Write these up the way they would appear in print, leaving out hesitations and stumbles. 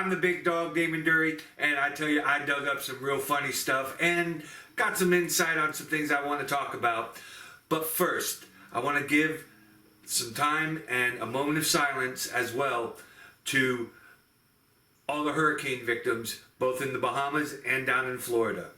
I'm the big dog, Damon Dury, and I tell you, I dug up some real funny stuff and got some insight on some things I want to talk about. But first, I want to give some time and a moment of silence as well to all the hurricane victims, both in the Bahamas and down in Florida.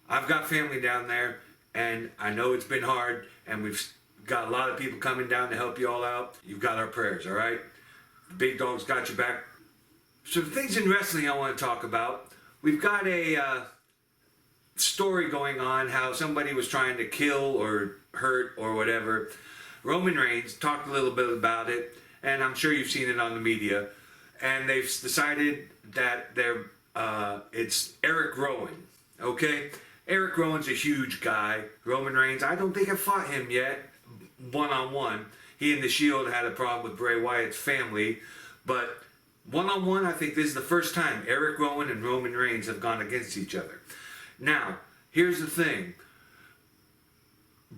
I've got family down there, and I know it's been hard, and we've got a lot of people coming down to help you all out. You've got our prayers, all right? The big dog's got your back. So the things in wrestling I want to talk about, we've got a story going on how somebody was trying to kill or hurt or whatever. Roman Reigns talked a little bit about it, and I'm sure you've seen it on the media, and they've decided that it's Eric Rowan, okay? Eric Rowan's a huge guy. Roman Reigns, I don't think I've fought him yet, one-on-one. He and The Shield had a problem with Bray Wyatt's family, but one-on-one, I think this is the first time Eric Rowan and Roman Reigns have gone against each other. Now, here's the thing.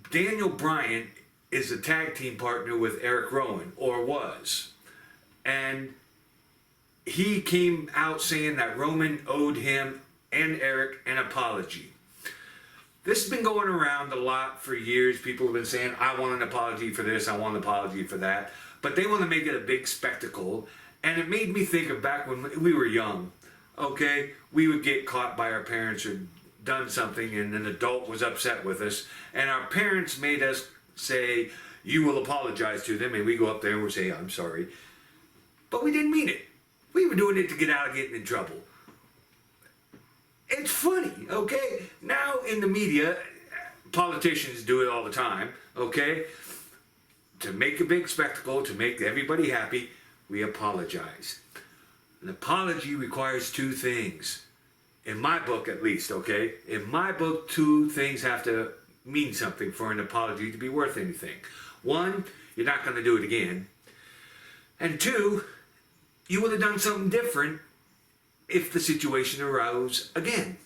Daniel Bryan is a tag team partner with Eric Rowan, or was. And he came out saying that Roman owed him and Eric an apology. This has been going around a lot for years. People have been saying, I want an apology for this, I want an apology for that. But they want to make it a big spectacle. And it made me think of back when we were young, okay? We would get caught by our parents or done something and an adult was upset with us. And our parents made us say, you will apologize to them. And we go up there and we say, I'm sorry. But we didn't mean it. We were doing it to get out of getting in trouble. It's funny, okay? Now in the media, politicians do it all the time, okay? To make a big spectacle, to make everybody happy, we apologize. An apology requires two things. In my book, at least, okay? In my book, two things have to mean something for an apology to be worth anything. One, you're not going to do it again. And two, you would have done something different if the situation arose again.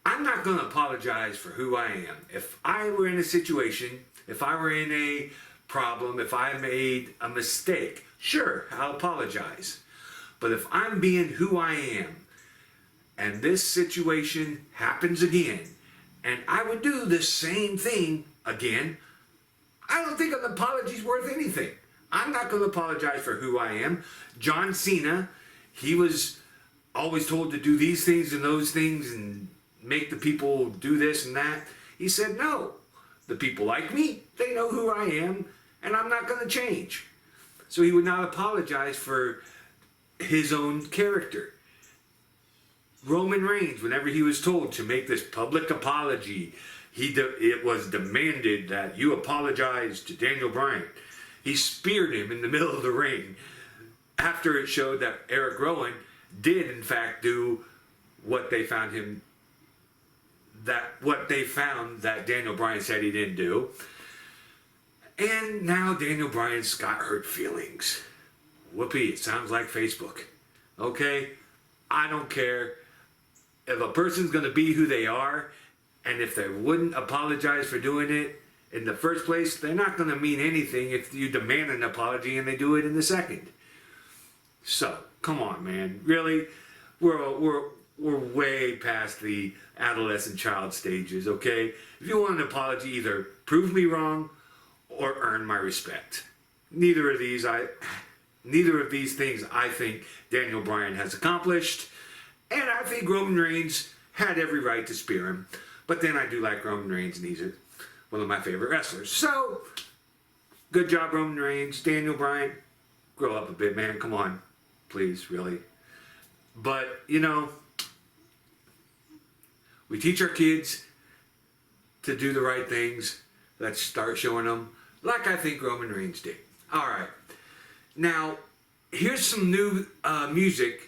I'm not going to apologize for who I am. If I were in a situation, if I were in a problem, if I made a mistake, sure, I'll apologize. But if I'm being who I am, and this situation happens again, and I would do the same thing again, I don't think an apology's worth anything. I'm not going to apologize for who I am. John Cena, he was always told to do these things and those things and make the people do this and that. He said, no, the people like me, they know who I am, and I'm not going to change. So he would not apologize for his own character. Roman Reigns, whenever he was told to make this public apology, it was demanded that you apologize to Daniel Bryan. He speared him in the middle of the ring after it showed that Eric Rowan did in fact do what they found that Daniel Bryan said he didn't do. And now Daniel Bryan's got hurt feelings. Whoopee, it sounds like Facebook. Okay? I don't care. If a person's going to be who they are, and if they wouldn't apologize for doing it in the first place, they're not going to mean anything if you demand an apology and they do it in the second. So, come on, man. Really? We're way past the adolescent child stages, okay? If you want an apology, either prove me wrong or earn my respect. Neither of these things I think Daniel Bryan has accomplished, and I think Roman Reigns had every right to spear him. But then I do like Roman Reigns, and he's one of my favorite wrestlers. So, good job, Roman Reigns. Daniel Bryan, grow up a bit, man. Come on. Please, really. But, you know, we teach our kids to do the right things. Let's start showing them, like I think Roman Reigns did. All right. Now, here's some new music.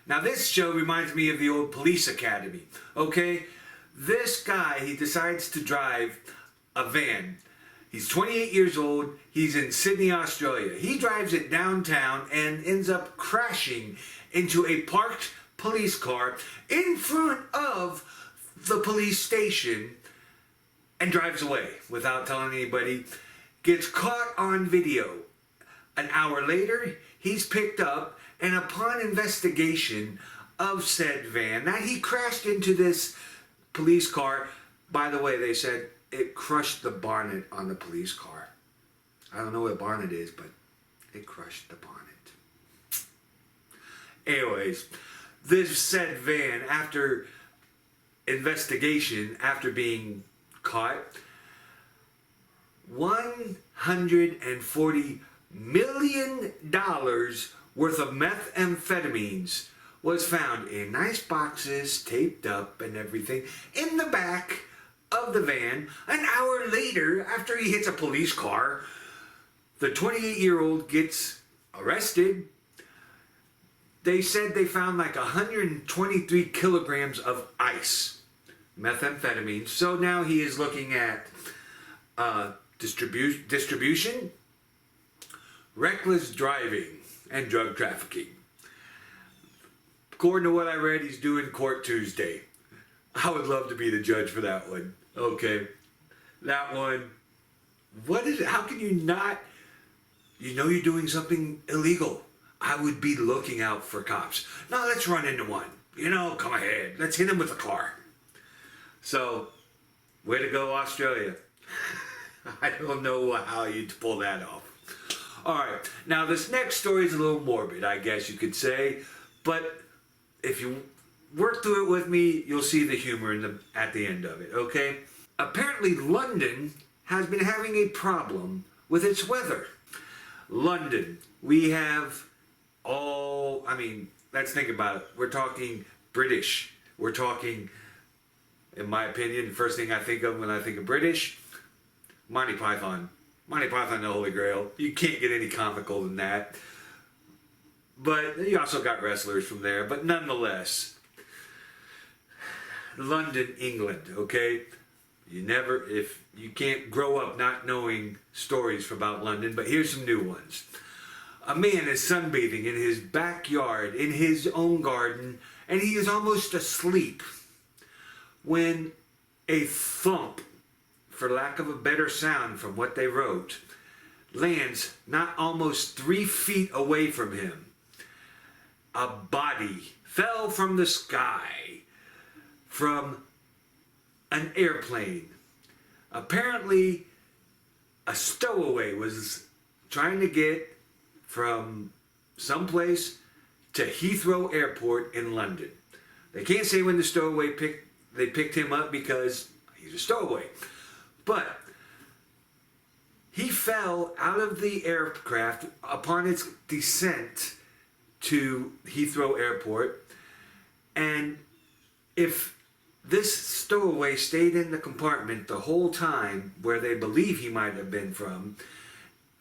Now this show reminds me of the old Police Academy, okay? This guy, he decides to drive a van. He's 28 years old, he's in Sydney, Australia. He drives it downtown and ends up crashing into a parked police car in front of the police station and drives away without telling anybody. Gets caught on video. An hour later, he's picked up, and upon investigation of said van, that he crashed into this police car. By the way, they said it crushed the bonnet on the police car. I don't know what bonnet is, but it crushed the bonnet. Anyways, this said van, after investigation, after being caught, $140 million worth of methamphetamines was found in nice boxes, taped up and everything, in the back of the van. An hour later, after he hits a police car, the 28-year-old gets arrested. They said they found like 123 kilograms of ice, methamphetamine. So now he is looking at distribution, reckless driving, and drug trafficking. According to what I read, he's due in court Tuesday. I would love to be the judge for that one. Okay. That one. What is it? How can you not? You know you're doing something illegal. I would be looking out for cops. Now let's run into one. You know, come ahead. Let's hit him with a car. So, way to go, Australia. I don't know how you'd pull that off. Alright, now this next story is a little morbid, I guess you could say. But if you work through it with me, you'll see the humor at the end of it, okay? Apparently London has been having a problem with its weather. London, we have let's think about it. We're talking British. We're talking, in my opinion, the first thing I think of when I think of British, Monty Python. Monty Python, the Holy Grail. You can't get any comical than that. But you also got wrestlers from there. But nonetheless, London, England, okay? If you can't grow up not knowing stories about London, but here's some new ones. A man is sunbathing in his backyard, in his own garden, and he is almost asleep when a thump, for lack of a better sound from what they wrote, lands not almost 3 feet away from him. A body fell from the sky from an airplane. Apparently, a stowaway was trying to get from someplace to Heathrow Airport in London. They can't say when the stowaway picked him up because he's a stowaway. But he fell out of the aircraft upon its descent to Heathrow Airport. And if this stowaway stayed in the compartment the whole time where they believe he might have been from,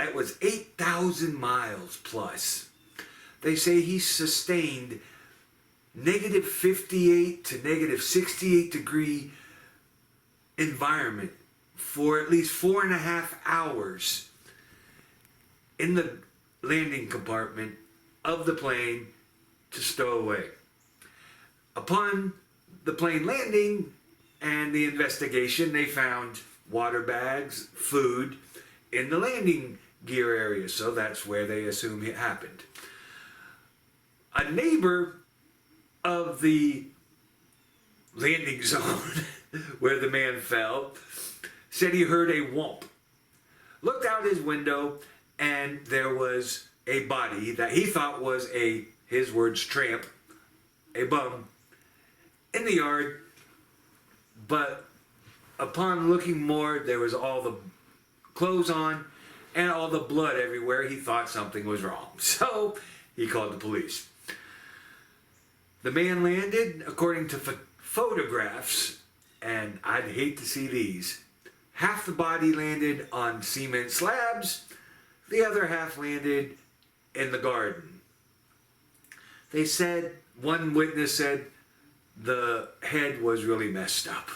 it was 8,000 miles plus. They say he sustained negative 58 to negative 68 degree environment for at least 4.5 hours in the landing compartment of the plane to stow away. Upon the plane landing and the investigation, they found water bags, food in the landing gear area, so that's where they assume it happened. A neighbor of the landing zone where the man fell said he heard a whomp. Looked out his window and there was a body that he thought was his words, tramp, a bum, in the yard. But upon looking more, there was all the clothes on and all the blood everywhere. He thought something was wrong. So he called the police. The man landed, according to photographs, and I'd hate to see these. Half the body landed on cement slabs, the other half landed in the garden. They said, one witness said, the head was really messed up.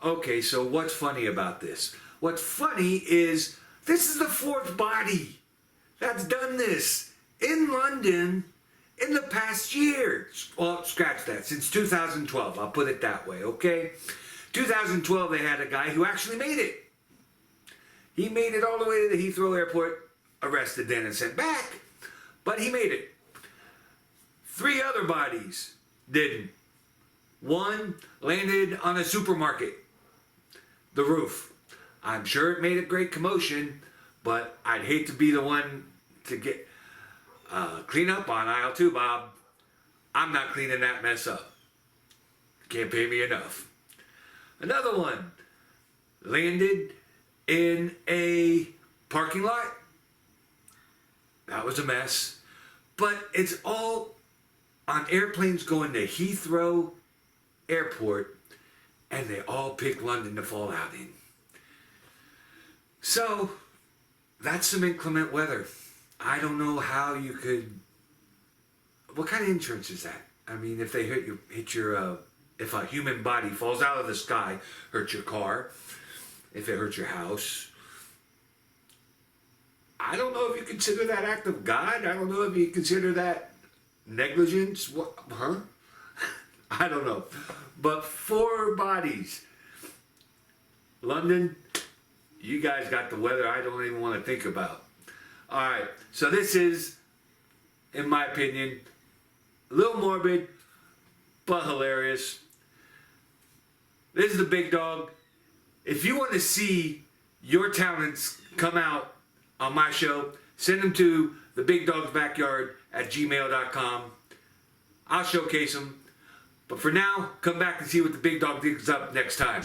Okay, so what's funny about this? What's funny is this is the fourth body that's done this in London in the past year. Well, scratch that, since 2012, I'll put it that way, okay? 2012, they had a guy who actually made it. He made it all the way to the Heathrow Airport, arrested then and sent back, but he made it. 3 other bodies didn't. One landed on a supermarket, the roof. I'm sure it made a great commotion, but I'd hate to be the one to get clean up on aisle 2, Bob. I'm not cleaning that mess up. Can't pay me enough. Another one landed in a parking lot. That was a mess. But it's all on airplanes going to Heathrow Airport, and they all pick London to fall out in. So, that's some inclement weather. I don't know how you could... What kind of insurance is that? I mean, if they hit your if a human body falls out of the sky, hurts your car, if it hurts your house, I don't know if you consider that act of God. I don't know if you consider that negligence. What, huh? I don't know. But 4 bodies. London, you guys got the weather I don't even want to think about. All right, so this is, in my opinion, a little morbid, but hilarious. This is the Big Dog. If you want to see your talents come out on my show, send them to thebigdogsbackyard@gmail.com. I'll showcase them. But for now, come back and see what the Big Dog digs up next time.